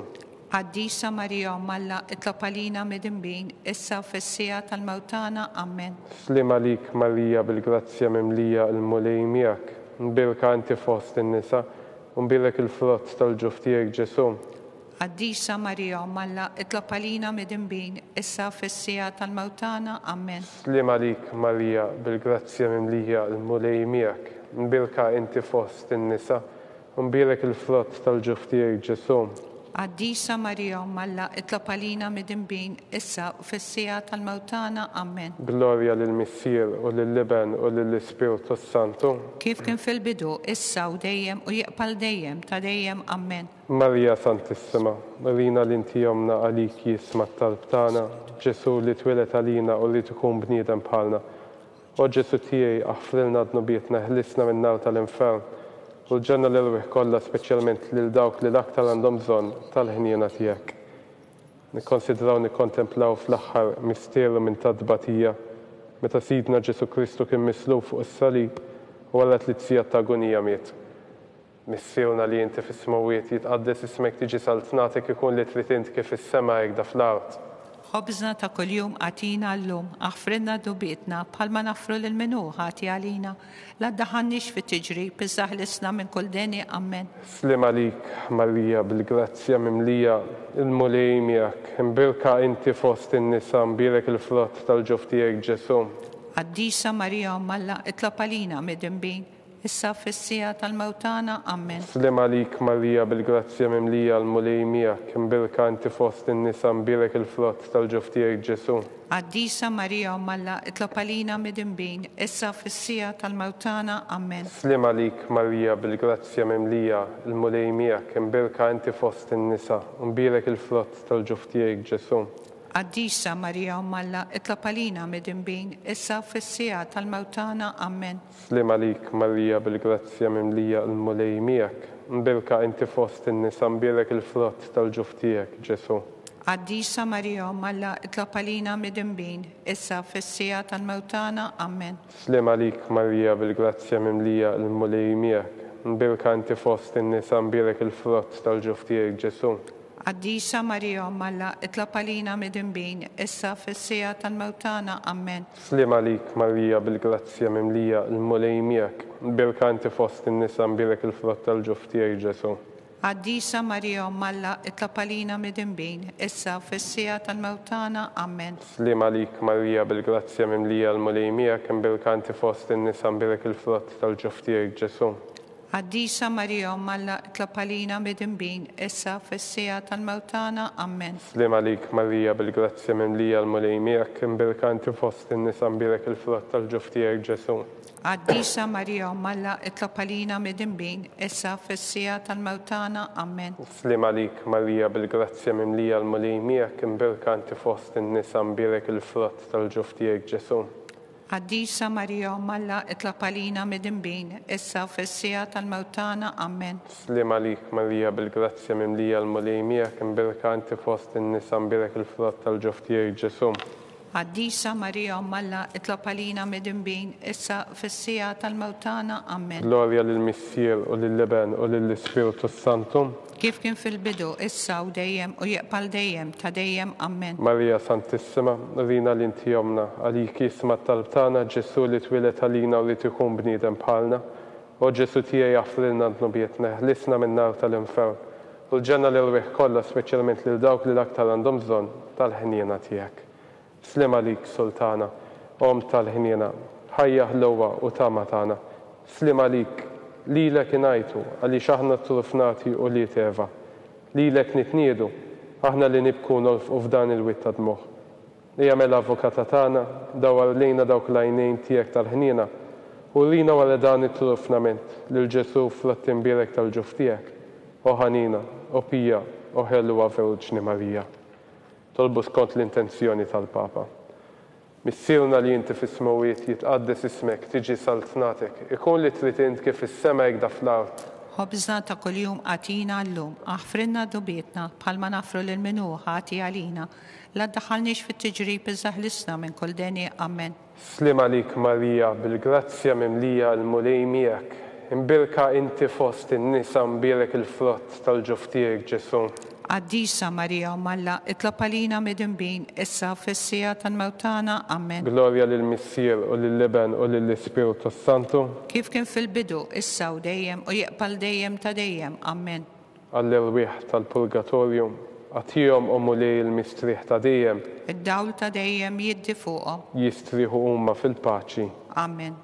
Qaddisa Marija Umm Alla, itlob għalina midinbin, issa u fis-sija tal-mewtana. Amen. Slim għalik Marija bil-grazzja mimlija il-mulej miegħek, imbirka inti fost in-nisa mbierek il-frott tal-ġuf tiegħek Ġesu. Qaddisa Marija Umm Alla, itlob għalina midinbin, issa u fis-sija tal-mewtana. Amen. Slim għalik Marija bil-grazzja mimlija il-mulej miegħek, imbirka inti fost in-nisa mbierek il-frott tal-ġuf tiegħek Ġesu. Għaddisa Marija Malla itlob għalina midinbin issa u fis-sija tal-mewtana. Amen. Gloria lill-Missier u lill-Liben u lill-Ispiritu Santu. Kif kien fil-bidu, issa u dejjem u jaqbal dejjem ta' dejjem. Amen. Marija Santissima, rina l-inti jomna għalik jisma t-talb tagħna, Ġesu li twilet għalina u li tkun bniedem bħalna. O Ġesu tiegħi aħfrilna d-nubietna, ħlisna min-nar tal-infern, u l-ġenna l-irwih kollha speċjalment lil dawk li l-aktar għandhom bżonn tal-ħniena tiegħek. Nikkonsidraw nikkontemplaw fl-aħħar misteru minn tadbatija, meta Sidna Ġesu Kristu kien misluf fuq is-salib u wara tliet ta' agonija miet. Missierna li inti fis-smawiet jitqaddes ismek tiġi saltnatek ikun li trid int kif is-sema hekk fl-art. Ħobżna ta' kuljum għatina llum, aħfrilna dubietna bħalma nafru lil minnu ħati għalina. La ddaħħalniex fit-tiġrib, iżda ħlisna minn kull deni. Amen. Slim għalik, Marija, bil-grazzja mimlija, il-mulej miegħek, imbirka inti fost in-nisa, mbirek il-frott tal-ġuf tiegħek Ġesu. Għaddisa Marija Malla itlob għalina midinbin, issa fis-sija tal-mewtana. Amen. Slim għalik, Marija, bil-grazzja mimlija, il-mulej miegħek, imbirka inti fost in-nisa, mbirek il-frott tal-ġuf tiegħek Ġesu. Għaddisa Marija Malla itlob għalina midinbin, issa fis-sija tal-mewtana. Amen. Slim għalik, Marija, bil-grazzja mimlija, il-mulej miegħek, imbirka inti fost in-nisa, mbirek il-frott tal-ġuf tiegħek Ġesu. Għaddisa Marija Malla itlob għalina midinbin, issa fis-sija tal-mewtana. Amen. Slim għalik, Marija, bil-grazzja mimlija, il-mulej miegħek, imbirka inti fost in-nisa, mbirek il-frott tal-ġuf tiegħek Ġesu. Għaddisa Marija Malla itlob għalina midinbin, issa fis-sija tal-mewtana. Amen. Slim għalik, Marija, bil-grazzja mimlija, il-mulej miegħek, imbirka inti fost in-nisa, mbirek il-frott tal-ġuf tiegħek Ġesu. Għaddisa Marija Malla itlob għalina midinbin, issa fis-sija tal-mewtana. Amen. Slim għalik, Marija, bil-grazzja mimlija, il-mulej miegħek, imbirka inti fost in-nisa, mbirek il-frott tal-ġuf tiegħek Ġesu. Għaddisa Marija Malla itlob għalina midinbin, issa fis-sija tal-mewtana. Amen. Slim għalik, Marija, bil-grazzja mimlija, il-mulej miegħek, imbirka inti fost in-nisa, mbirek il-frott tal-ġuf tiegħek Ġesu. Għaddisa Marija Malla itlob għalina midinbin, issa fis-sija tal-mewtana. Amen. Slim għalik, Marija, bil-grazzja mimlija, il-mulej miegħek, imbirka inti fost in-nisa, mbirek il-frott tal-ġuf tiegħek Ġesu. Għaddisa Marija Malla itlob għalina midinbin, issa fis-sija tal-mewtana. Amen. Slim għalik, Marija, bil-grazzja mimlija, il-mulej miegħek, imbirka inti fost in-nisa, mbirek il-frott tal-ġuf tiegħek Ġesu. Għaddisa Marija Malla itlob għalina midinbin, issa fis-sija tal-mewtana. Amen. Slim għalik, Marija, bil-grazzja mimlija, il-mulej miegħek, imbirka inti fost in-nisa, mbirek il-frott tal-ġuf tiegħek Ġesu. Għaddisa Marija Malla itlob għalina midinbin, issa fis-sija tal-mewtana. Amen. Gloria lill-Missier u lill-Liben u lill-Ispiritu Santu. Kif kien fil-bidu, issa u dejjem u jaqbal dejjem ta' dejjem. Amen. Marija Santissima, rina l-inti jomna, għalik jisma t-talb tagħna, Ġesu li twilet għalina u li tkun bniedem bħalna. O Ġesu tiegħi aħfrilna d-nubietna, ħlisna min-nar tal-infern, u l-ġenna l-irwih kollha speċjalment lil dawk li l-aktar għandhom bżonn tal-ħniena tiegħek. Slim għalik, Sultana, om tal-ħniena, ħajja ħlowa u tama tagħna. Slim għalik, lilek inajtu, għaliex aħna trufnati u li teva. Lilek nitniedu, aħna li nibku nolfqu f'dan il-witt ta' dmuħ. Jagħmel avukata tagħna, dawar lejna dawk l-għajnejn tiegħek tal-ħniena, u rina wara dan it-trufnament lil Ġesu frott imbirek tal-ġuf tiegħek. O ħanina, o pija, o ħelwa Verġni Marija. Tolbu skont l-intenzjoni tal-Papa. Missierna li inti fis-smawiet jitqaddes ismek, tiġi saltnatek, ikun li trid int kif is-sema hekk fl-art. Ħobżna ta' kuljum għatina llum, aħfrilna dubietna bħalma nafru lil minnu ħati għalina. La ddaħħalniex fit-tiġrib iżda ħlisna minn kull deni. Amen. Slim għalik, Marija, bil-grazzja mimlija, il-mulej miegħek, imbirka inti fost in-nisa, mbirek il-frott tal-ġuf tiegħek Ġesu. Għaddisa Marija Malla itlob għalina midinbin, issa fis-sija tal-mewtana. Amen. Gloria lill-Missier u lill-Liben u lill-Ispiritu Santu. Kif kien fil-bidu, issa u dejjem u jaqbal dejjem ta' dejjem. Amen. Għall-irwieħ tal-purgatorju, għatihom u mulej il-mistriħ ta' dejjem. Id-dawl ta' dejjem jiddi fuqhom. Jistriħu huma fil-paċi. Amen.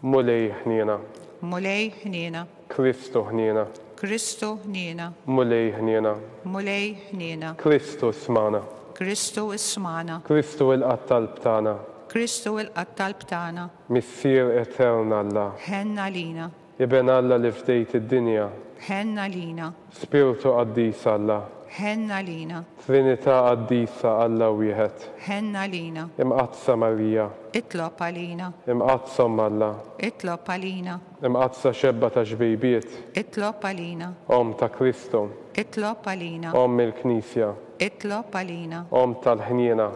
Mulej ħniena. Mulej ħniena. Kristu ħniena. Kristu ħniena, mulej ħniena, mulej ħniena, Kristu smana, Kristu ismana, Kristu il-qattal btana, Kristu il-qattal btana, missier etern Alla, ħenna lina, Iben Alla li fdejt id-dinja, ħenna lina, Spiritu qaddis Alla, ħenna lina, Trinità qaddisa Alla wieħed, ħenna lina, imqazza Marija, itlob għalina, imqazza Alla, itlob għalina, imqazza xebba ta' ġbejbiet, itlob għalina, Om ta' Kristu, itlob għalina, Om il-Knisja, itlob għalina, Om tal-ħniena,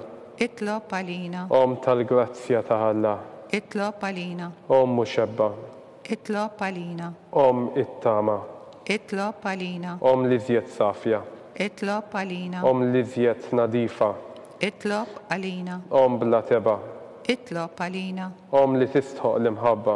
itlob għalina, Om tal-grazzja ta' Alla, itlob għalina, Om muxebba, itlob għalina, Om it-tama, itlob għalina, Om li zjed safja, itlob għalina, Om li zjed nadifa, itlob għalina, Om bla teba, itlob għalina, Om li tistħoq l-imħabba,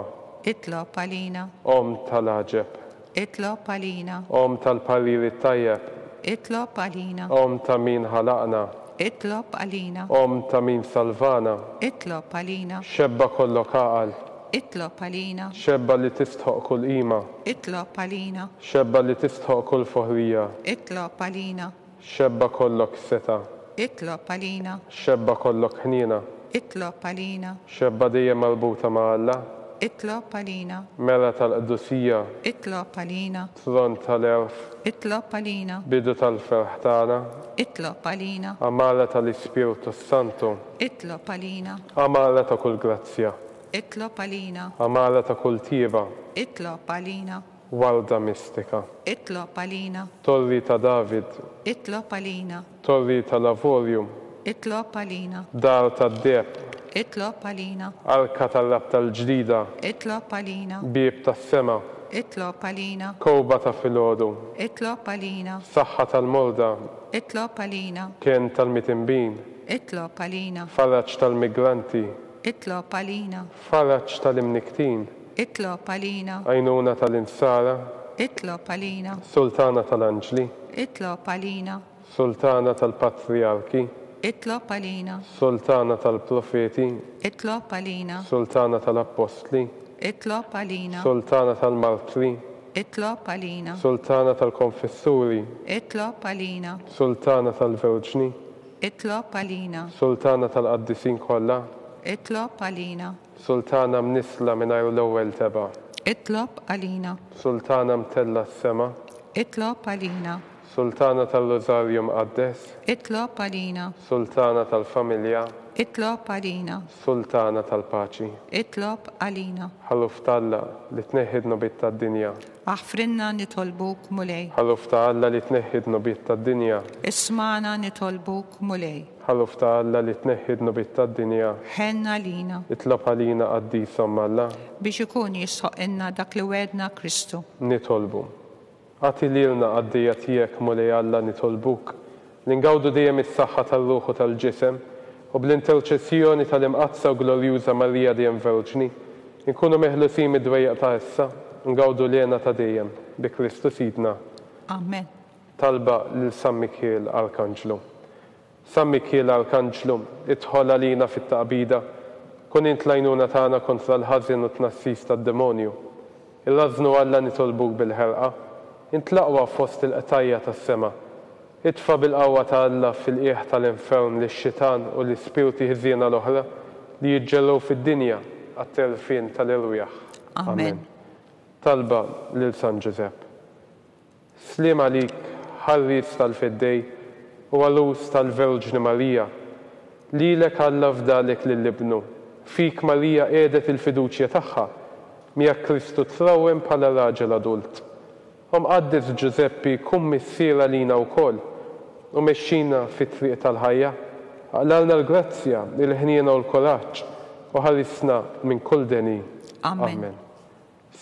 itlob għalina, Om tal-aġeb, itlob għalina, Om tal-pariri tajjeb, itlob għalina, Om ta' min ħalaqna, itlob għalina, Om ta' min salvana, itlob għalina, xebba kollok aqal, itlob għalina, xebba li tistħoq kull qima, itlob għalina, xebba li tistħoq kull foħrija, itlob għalina, xebba kollok seta, itlob għalina, xebba kollok ħnina, itlob għalina, xebba dejjem marbuta ma' Alla, itlob għalina, mela tal-qdusija, itlob għalina, tron tal-erf, itlob għalina, bidu tal-ferħ tagħna, itlob għalina, amara tal-Ispiritu Santu, itlob għalina, amara ta' kull grazzja, itlob għalina, amara ta' kull tieba, itlob għalina, warda mistika, itlob għalina, torri ta' David, itlob għalina, torri ta' Lavorium, itlob għalina, dar ta' Deb, itlob għalina, arka tal-rab tal-ġdida, itlob għalina, bieb tas-sema, itlob għalina, kowba ta' filgħodu, itlob għalina, saħħa tal-morda, itlob għalina, kien tal-mitimbin, itlob għalina, faraġġ tal-migranti, itlob għalina, faraġġ tal-imniktin, itlob għalina, għajnuna tal-insara, itlob għalina, sultana tal-anġli, itlob għalina, sultana tal-patriarki, itlob għalina, sultana tal-profeti, itlob għalina, sultana tal-apostli, itlob għalina, sultana tal-martri, itlob għalina, sultana tal-konfessuri, itlob għalina, sultana tal-verġni, itlob għalina, sultana tal-qaddisin kollha, itlob għalina, sultana mnisla mingħajr l-ewwel teba, itlob għalina, sultana mtella s-sema, itlob għalina, sultana tal-Rożarju Mqaddes, itlob għalina, sultana tal-familja, itlob għalina, sultana tal-paċi, itlob għalina, ħalluf Alla li tneħħidnu bit tad-dinja, aħfrinna nitolbuk mulej, ħalluf Alla li tneħħidnu bit tad-dinja, ismana nitolbuk mulej, ħalluf Alla li tneħħidnu bit tad-dinja, ħenna lina, itlob għalina qaddisom Alla, biex ikun jisħoqinna dak li wedna Kristu. nitolbu. Għati lilna għaddija tiegħek mulej Alla nitolbuk, li ngawdu dejjem is-saħħa tal-ruħu tal-ġisem u bl-interċessjoni tal-imqazza u glorjuża Marija dejjem Verġni, nkunu meħlusin mid-dwejjaq ta' issa, ngawdu lena ta' dejjem bi Kristu Sidna. Amen. Talba lil San Mikiel Arkanġlu. San Mikiel Arkanġlu, idħol għalina fit-taqbida, kun int lajnuna tagħna kontra l-ħażin u tnassis tad-demonju. Il-rażnu Alla nitolbuk bil-ħerqa, int l-aqwa fost il-qtajja tas-sema. Itfa bil-qawwa ta' Alla fil-qieħ tal-infern lix-xitan u l-ispirti ħżiena l-oħra li jiġġellew fid-dinja għat-terfien tal-irwieħ. Amen. Talba lil San Giuseppe. Slim għalik ħarris tal-fiddej u għalus tal-Verġni Marija. Lilek Alla fdalek lill-ibnu. Fik Marija qiegħdet il-fiduċja tagħha miegħek Kristu trawwem bħala raġel adult. Qaddis Giuseppi kum missiera lina wkoll u mexxina fit-triq tal-ħajja. Għalalna l-grazzja, il-ħniena u l-kuraġġ u ħarisna minn kull deni. Amen.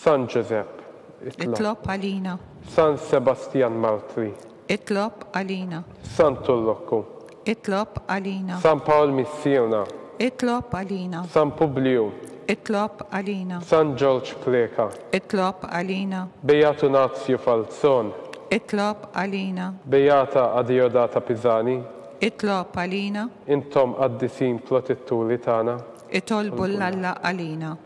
San Giuseppe, Itlob għalina, San Sebastian Martri, itlob għalina, San Turrokku, itlob għalina, San Paul Missierna, itlob għalina, San Publiu, itlob għalina, San George Preka, itlob għalina, Beato Nazio Falzon, itlob għalina, Beata Adiodata Pisani, itlob għalina, intom qaddisin protetturi tagħna. itolbu l-Alla għalina.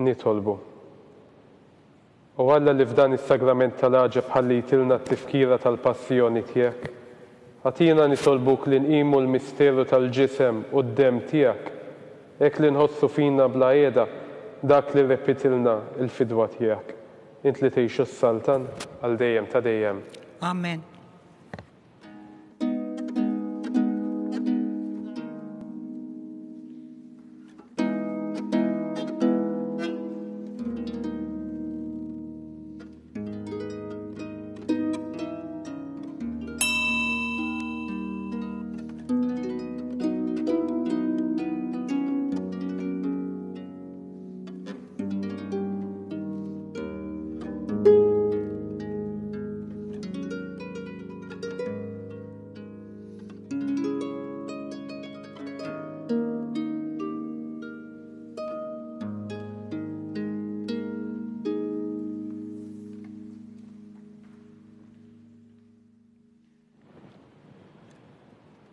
nitolbu. U Alla li f'dan is-sagrament tal-ħaġa bħalli jitilna t-tifkira tal-passjoni tiegħek. Għatina nitolbuk li nqimu l-misteru tal-ġisem u d-dem tiegħek, hekk li nħossu fina bla qiegħda dak li repetilna il-fidwa tiegħek. Int li tgħixu s-saltan għal dejjem ta' dejjem. Amen.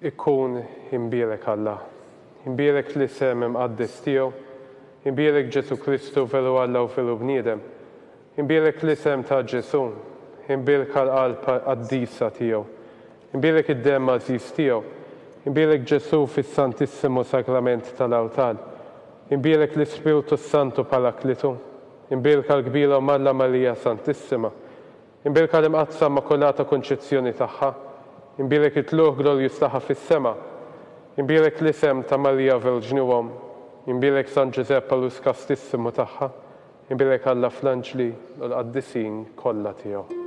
Ikkun imbierek Alla, imbierek l-isem imqaddis tiegħu, imbierek Ġesu Kristu veru Alla u veru bniedem, imbierek l-isem ta' Ġesu, imbierek għal-qalb qaddisa tiegħu, imbierek id-dem għażiż tiegħu, imbierek Ġesu fis-Santissimu Sakrament tal-Awtal, imbierek l-Ispiritu Santu Paraklitu, imbierek għal-kbira Malla Marija Santissima, imbierek għal-imqazza Immakolata Konċezzjoni tagħha, imbierek it-tluħ glorjus tagħha fis-sema, imbierek l-isem ta' Marija Verġniwom, imbierek San Giuseppe Paulus Kastissimu tagħha, imbierek Alla fl-anġli u l-qaddisin kollha tiegħu.